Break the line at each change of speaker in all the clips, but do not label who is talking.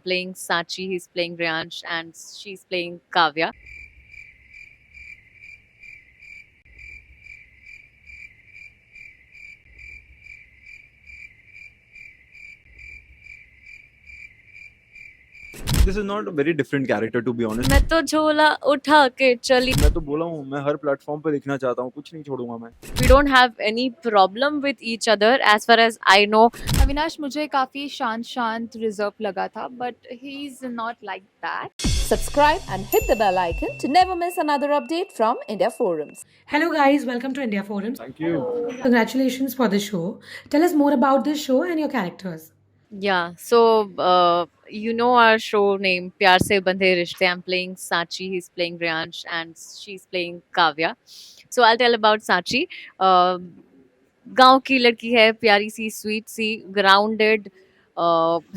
playing Sachi, he's playing Ryansh, and she's playing Kavya.
This is not a very different character, to be honest.
मैं तो झोला उठा के चली.
मैं तो बोला हूँ, मैं हर प्लेटफॉर्म पे दिखना चाहता हूँ, कुछ नहीं छोड़ूंगा मैं.
We don't have any problem with each other as far as I know.
Avinash मुझे काफ़ी शांत शांत रिजर्व लगा था, but he is not like that.
Subscribe and hit the bell icon to never miss another update from India Forums.
Hello guys, welcome to India Forums.
Thank you.
Congratulations for the show. Tell us more about this show and your characters.
Yeah, so you know our show name Pyar Se Bandhe Rishte. I'm playing Sachi, he's playing Ryansh, and she's playing Kavya. So I'll tell about Sachi. गांव की लड़की है, प्यारी सी, sweet सी, grounded,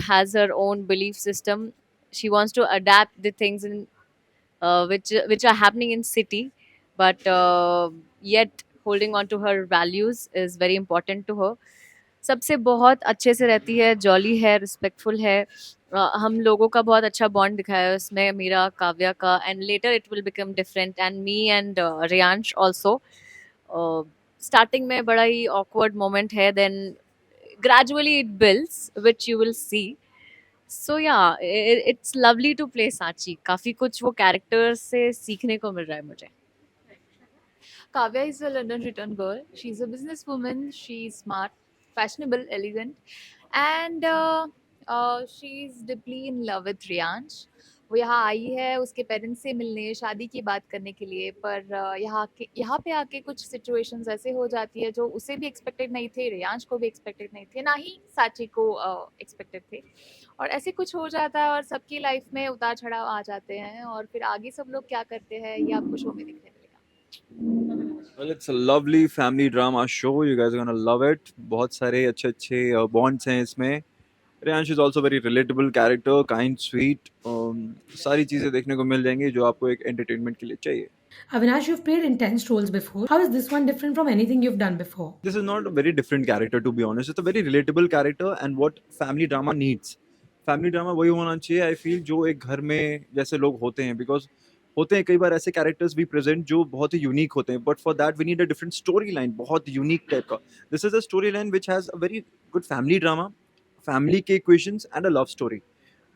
has her own belief system. She wants to adapt the things in which are happening in city, but yet holding on to her values is very important to her. सबसे बहुत अच्छे से रहती है, jolly है, respectful है. हम लोगों का बहुत अच्छा बॉन्ड दिखाया है उसमें, मेरा, काव्या का, and later it will become different, and me and Riansh also. Starting में बड़ा ही ऑकवर्ड मोमेंट है, then gradually it builds, which you will see. So yeah, it's lovely to play साची. काफ़ी कुछ वो कैरेक्टर से सीखने को मिल रहा है मुझे.
Kavya is a London return girl. She's a businesswoman. She's smart, fashionable, elegant, and she's deeply in love with Riyansh. वो यहाँ आई है उसके पेरेंट्स से मिलने, शादी की बात करने के लिए, पर यहाँ पे आके कुछ सिचुएशंस ऐसे हो जाती है जो उसे भी एक्सपेक्टेड नहीं थे, रियांश को भी एक्सपेक्टेड नहीं थे, ना ही साची को एक्सपेक्टेड थे. और ऐसे कुछ हो जाता है और सबकी लाइफ में उतार चढ़ाव आ जाते हैं, और फिर आगे सब लोग क्या करते हैं ये आपको शो में दिखने मिलेगा.
Well, it's a lovely family drama show. You guys are gonna love it. बहुत सारे अच्छे अच्छे bonds हैं इसमें. Riyansh is also very relatable character, kind, sweet. सारी चीज़ें देखने को मिल जाएंगी जो आपको एक entertainment के लिए चाहिए.
Avinash, you've played intense roles before. How is this one different from anything you've done before?
This is not a very different character, to be honest. It's a very relatable character and what family drama needs. Family drama वही होना चाहिए, I feel, जो एक घर में जैसे लोग होते हैं, because होते हैं कई बार ऐसे कैरेक्टर्स भी प्रेजेंट जो बहुत ही यूनिक होते हैं, but for that we need a different story line, बहुत यूनिक टाइप का. This is a story line which has a very good family drama, family के equations and a love story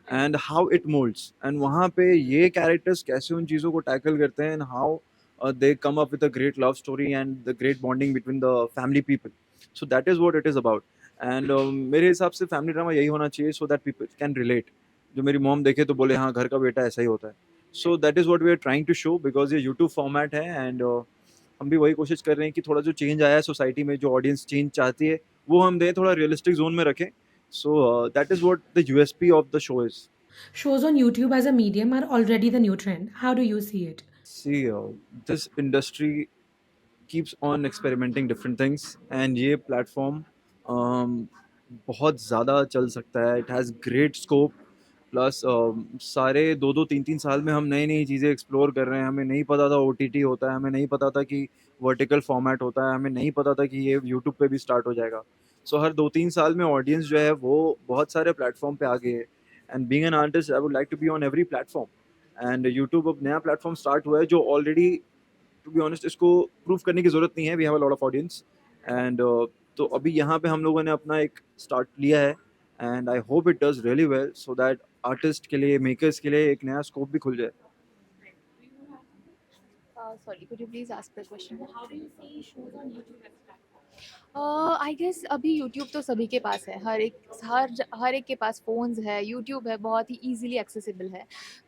and how it moulds, and वहाँ पे ये characters कैसे उन चीज़ों को टैकल करते हैं, and how they come up with a great love story and the great bonding between the family people. So that is what it is about. And मेरे हिसाब से फैमिली ड्रामा यही होना चाहिए, so that people can relate. जो मेरी mom देखे तो बोले हाँ घर का बेटा ऐसा ही होता है. So that is what we are trying to show, because ये YouTube format है, and हम भी वही कोशिश कर रहे हैं कि थोड़ा जो चेंज आया है सोसाइटी में, जो ऑडियंस चेंज चाहती है वो हम दें, थोड़ा रियलिस्टिक जोन में रखें. So that is what the USP of the show is.
Shows on YouTube as a medium are already the new trend. How do you see it?
See, this industry keeps on experimenting different things, and ये platform बहुत ज़्यादा चल सकता है. It has great scope. Plus सारे 2-2, 3-3 साल में हम नई नई चीज़ें एक्सप्लोर कर रहे हैं. हमें नहीं पता था OTT होता है, हमें नहीं पता था कि वर्टिकल फॉर्मेट होता है, हमें नहीं पता था कि ये यूट्यूब पे भी स्टार्ट हो जाएगा. सो हर 2-3 साल में ऑडियंस जो है वो बहुत सारे प्लेटफॉर्म पे आ गई है. And being an artist I would like to be on every platform. And YouTube अब नया प्लेटफॉर्म स्टार्ट हुआ है जो ऑलरेडी, टू बी ऑनेस्ट, इसको प्रूव करने की ज़रूरत नहीं है. We have a lot of audience, and तो अभी यहाँ पे हम लोगों ने अपना एक स्टार्ट लिया है, and I hope it does really well, so that artist के लिए, मेकर्स के लिए एक नया स्कोप भी खुल जाए.
Sorry, could you please ask the question? How do you see shows on YouTube as a platform? I guess अभी यूट्यूब तो सभी के पास है, हर एक के पास फ़ोन्स है, यूट्यूब है, बहुत ही ईज़िली एक्सेसिबल है.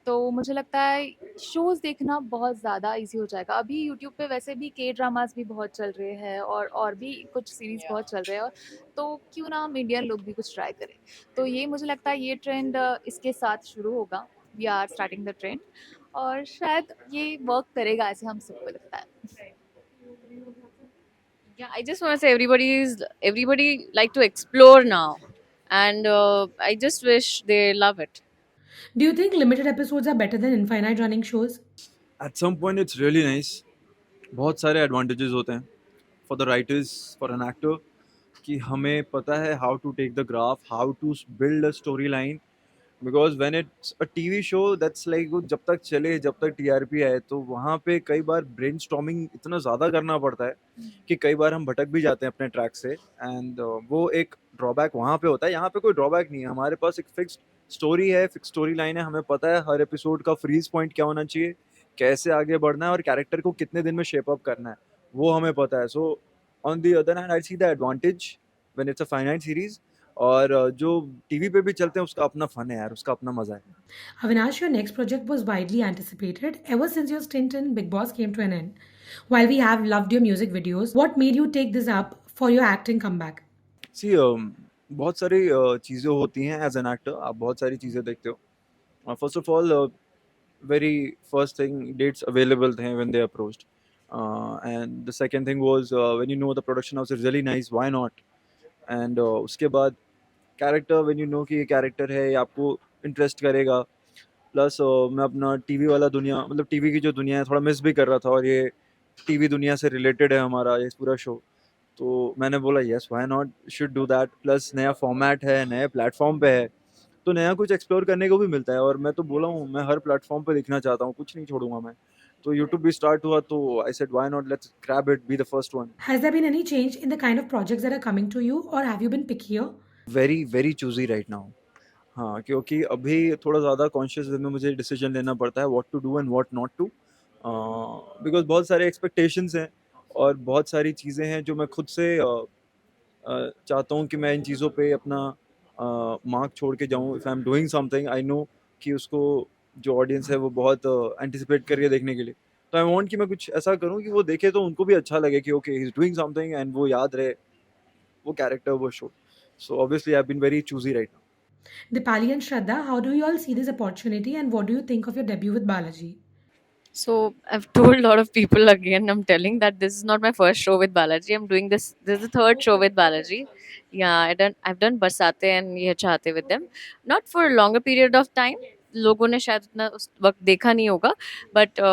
तो मुझे लगता है शोज़ देखना बहुत ज़्यादा ईज़ी हो जाएगा. अभी यूट्यूब पे वैसे भी के ड्रामास भी बहुत चल रहे हैं, और भी कुछ सीरीज़ बहुत चल रहे हैं, और तो क्यों ना हम इंडियन लोग भी कुछ ट्राई करें. तो ये मुझे लगता है ये ट्रेंड इसके साथ शुरू होगा. We are starting the trend, और शायद ये वर्क करेगा, ऐसे हम सबको लगता है.
Yeah, I just want to say everybody like to explore now, and I just wish they love it.
Do you think limited episodes are better than infinite running shows?
At some point it's really nice. बहुत सारे advantages होते हैं for the writers, for an actor, कि हमें पता है how to take the graph, how to build a story line, because when it's a TV show that's like वो जब तक चले, जब तक टीआरपी आए, तो वहाँ पे कई बार ब्रेनस्टॉर्मिंग इतना ज़्यादा करना पड़ता है कि कई बार हम भटक भी जाते हैं अपने ट्रैक से, एंड वो एक ड्रॉबैक वहाँ पे होता है। यहाँ पे कोई ड्रॉबैक नहीं है, हमारे पास एक फिक्स्ड स्टोरी है, फिक्स स्टोरी लाइन है, हमें पता है हर एपिसोड का फ्रीज पॉइंट क्या होना चाहिए, कैसे आगे बढ़ना है और कैरेक्टर को कितने दिन में शेप अप करना है, वो हमें पता है। So on the other hand I see the advantage when it's a finite series, और जो टीवी पे भी चलते हैं उसका अपना फन है यार, उसका अपना मजा है।
Avinash, your next project was widely anticipated ever since your stint in Big Boss came to an end. While we have loved your music videos, what made you take this up for your acting comeback?
सी बहुत सारी चीज़ें होती हैं as an actor, आप बहुत सारी चीज़ें देखते हो। First of all, very first thing, dates available थे when they approached, and the second thing was when you know the production house is really nice, why not? And उसके बाद character, when you know कि ये character है, ये आपको interest करेगा, plus मैं अपना टीवी वाला दुनिया, मतलब टीवी की जो दुनिया है थोड़ा मिस भी कर रहा था, और ये टीवी दुनिया से रिलेटेड है हमारा ये पूरा शो, तो मैंने बोला yes why not, should do that. Plus नया फॉर्मेट है, नए प्लेटफॉर्म पे है, तो नया कुछ एक्सप्लोर करने को भी मिलता है, और मैं तो बोला हूँ मैं हर प्लेटफॉर्म पे दिखना चाहता हूँ, कुछ नहीं छोड़ूंगा मैं। तो यूट्यूब भी स्टार्ट हुआ, तो I said why not, let's grab it, be the first one.
Has there been any change in the kind of projects that are coming to you, or have you been pickier?
Very very choosy right now. हाँ, क्योंकि अभी थोड़ा ज़्यादा conscious वे में मुझे decision लेना पड़ता है what to do and what not to, because बहुत सारे एक्सपेक्टेशंस हैं और बहुत सारी चीज़ें हैं जो मैं खुद से चाहता हूँ कि मैं इन चीज़ों पे अपना मार्क छोड़ के जाऊँ। If I am doing something, I know कि उसको जो ऑडियंस है वो बहुत एंटिसिपेट करके देखने के लिए, तो आई वांट कि मैं कुछ ऐसा करूँ कि वो देखे तो उनको भी अच्छा लगे कि okay he is doing something, and वो याद रहे वो कैरेक्टर, वो show. So obviously I have been very choosy right now.
Dipali and Shraddha, how do you all see this opportunity, and what do you think of your debut with Balaji?
So I've told a lot of people again. I'm telling that this is not my first show with Balaji. I'm doing this. This is the third show with Balaji. Yeah, I've done Barsate and Ye Chahte with them. Not for a longer period of time. लोगों ने शायद उतना उस वक्त देखा नहीं होगा. But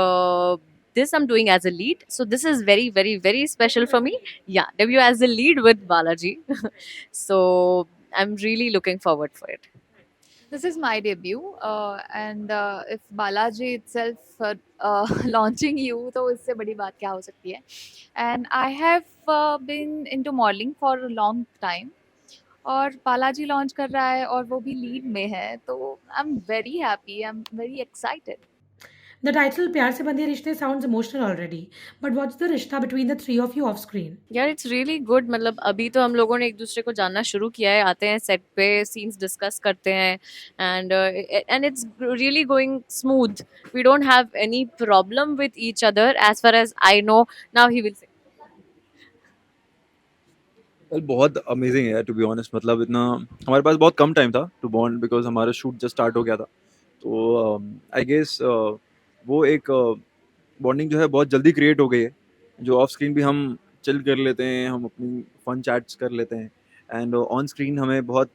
this I'm doing as a lead. So this is very, very, very special for me. Yeah, debut as a lead with Balaji. So I'm really looking forward for it.
This is my debut, and if Balaji itself launching you, तो इससे बड़ी बात क्या हो सकती है? And I have been into modeling for a long time, और Balaji launch कर रहा है और वो भी लीड में है, तो I am very happy, I am very excited.
The title Pyar Se Bandhe Rishte sounds emotional already, but what's the rishta between the three of you off screen?
यार इट्स रियली गुड। मतलब अभी तो हम लोगों ने एक दूसरे को जानना शुरू किया है, आते हैं सेट पे, सीन्स डिस्कस करते हैं, and it's really going smooth. We don't have any problem with each other as far as I know. Now he will say.
Well बहुत अमेजिंग है टू बी ऑनेस्ट, मतलब इतना हमारे पास बहुत कम टाइम था टू बॉन्ड, बिकॉज हमारा शूट जस्ट स्टार्ट हो गया था, तो आई गेस वो एक बॉन्डिंग जो है बहुत जल्दी क्रिएट हो गई है, जो ऑफ स्क्रीन भी हम चिल कर लेते हैं, हम अपनी फन चैट्स कर लेते हैं, एंड ऑन स्क्रीन हमें बहुत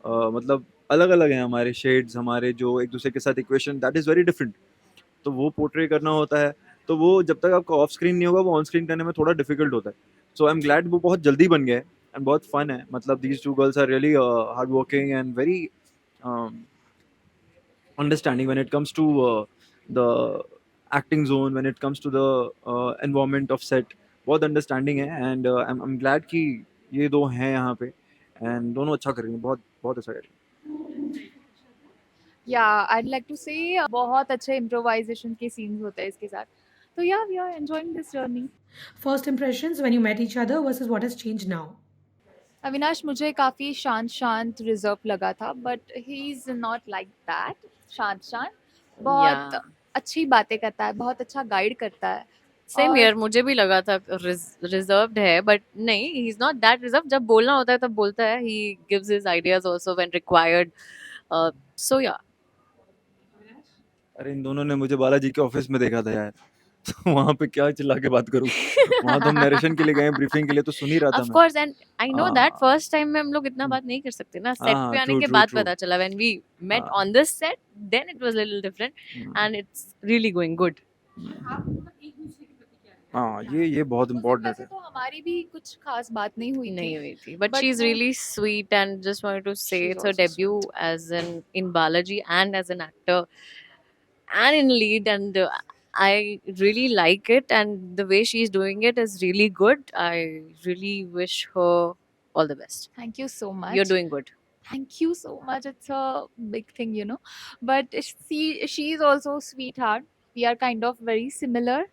मतलब अलग अलग हैं हमारे शेड्स, हमारे जो एक दूसरे के साथ equation, that is very different, तो वो पोर्ट्रे करना होता है, तो वो जब तक आपका ऑफ स्क्रीन नहीं होगा वो ऑन स्क्रीन करने में थोड़ा डिफिकल्ट होता है। सो आई एम ग्लैड वो बहुत जल्दी बन गया है, एंड बहुत फन है, मतलब these two girls are really hard working and very understanding when it comes to the acting zone, when it comes to the environment of set, बहुत अंडरस्टैंडिंग है, एंड I'm glad कि ये दो हैं यहाँ पे, एंड दोनों अच्छा कर रही हैं, बहुत बहुत अच्छा कर रही हैं।
या आई लाइक टू से बहुत अच्छे इम्प्रोवाइजेशन के सीन्स होते हैं इसके साथ, तो या we are enjoying this journey.
First impressions when you met each other versus what has changed now.
Avinash मुझे काफ़ी शांत शांत रिजर्व लगा था, but he is not like that. शांत शांत, बहुत
Yeah.
अच्छी बातें करता है, बहुत अच्छा गाइड करता है।
सेम
और
ईयर मुझे भी लगा था रिजर्व्ड है, बट नहीं, he is not that reserve. जब बोलना होता है तब बोलता है। He gives his ideas also when required. So yeah
अरे इन दोनों ने मुझे बालाजी के ऑफिस में देखा था यार, तो वहाँ पे क्या चिल्ला के बात करूँ, वहाँ तो हम नरेशन के लिए गए, ब्रीफिंग के लिए, तो सुन ही रहा था
ऑफ
मैं।
Course, and I know that
हाँ
फर्स्ट टाइम में हम लोग इतना बात नहीं कर सकते ना। सेट पे
हाँ,
आने
ट्रू
के
ट्रू
बाद
ट्रू।
पता चला, व्हेन वी मेट
हाँ
on this set, then it was little different, and it's really going good.
हाँ, ये बहुत
उस दिन
इम्पोर्टेंट
वैसे
है।
तो हमारी भी कुछ खास बात नहीं हुई
नहीं
थी,
हुई थी, but
but
she's
वो
really sweet, and just wanted to say
she's
it's her
also
debut
sweet.
as in Balaji and as an actor and in lead, and I really like it, and the way she's doing it is really good. I really wish her all the best.
Thank you so
You're
much.
doing good.
Thank you so much. It's a big thing, you know. But she is also sweetheart. We are kind of very similar.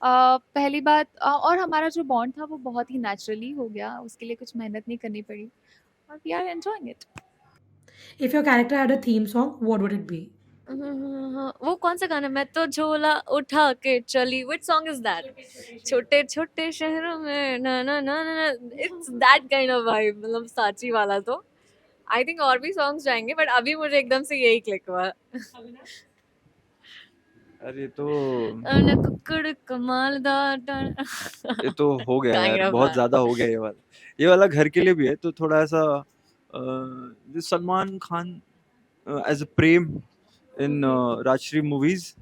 पहली बात और हमारा जो bond था वो बहुत ही naturally हो गया, उसके लिए कुछ मेहनत नहीं करनी पड़ी और we are enjoying it.
If your character had a theme song, what would it be?
वो कौन सा गाना, मैं तो झोला उठा के चली, which song is that? छोटे छोटे शहरों में ना ना ना ना ना, it's that kind of vibe, मतलब साची वाला। तो आई थिंक और भी सॉन्ग्स जाएंगे, बट अभी मुझे एकदम से यही क्लिक हुआ।
अरे तो
अन कुकड़ कमालदार
ये तो हो गया
काइंड
यार,
ऑफ
बहुत
दैट।
ज़्यादा हो गया ये वाला। ये वाला घर के लिए भी है, तो थोड़ा ऐसा Salman Khan as a Prem in Rajshri movies,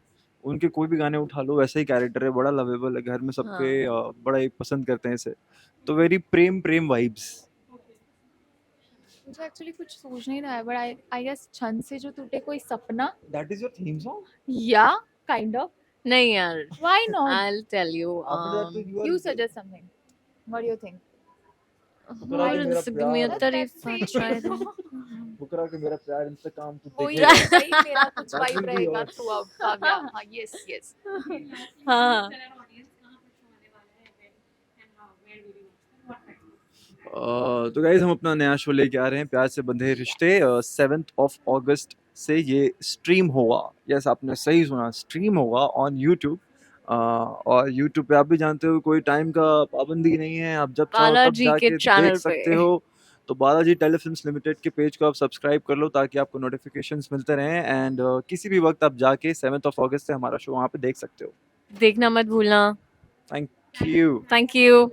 उनके कोई भी गाने उठा लो वैसा ही कैरेक्टर है, बड़ा लवेबल है, घर में सबके बड़ा ही पसंद करते हैं इसे। तो वेरी प्रेम वाइब्स।
मुझे एक्चुअली कुछ सूझ नहीं रहा है, बट आई गेस छंद से जो टूटे कोई सपना,
that is your theme song?
या काइंड ऑफ।
नहीं यार,
why not?
I'll tell you.
After that तो
You suggest something. What do you think?
फुकरा के मेरा
give me a
प्यार,
tarifa, try them.
फुकरा के मेरा प्यार इंतकाम तू
वही
देखेगा।
वही मेरा कुछ
That
वाइब
will be
रहेगा
yours.
Through out Kavya. हाँ, यस
हाँ।
तो गाइज हम अपना नया शो लेके आ रहे हैं, प्यार से बंधे रिश्ते। 7th of August से ये स्ट्रीम होगा। यस, आपने सही सुना, स्ट्रीम होगा ऑन यूट्यूब। और यूट्यूब पे आप भी जानते हो कोई टाइम का पाबंदी नहीं है, आप जब चाहो तब
बालाजी के
जाके
चैनल
देख सकते
पे।
हो। तो बालाजी टेलीफिल्म्स लिमिटेड के पेज को आप सब्सक्राइब कर लो ताकि आपको नोटिफिकेशंस मिलते रहें, एंड किसी भी वक्त आप जाके 7th of August से हमारा शो वहाँ पे देख सकते हो।
देखना मत भूलना।
Thank you.
Thank you.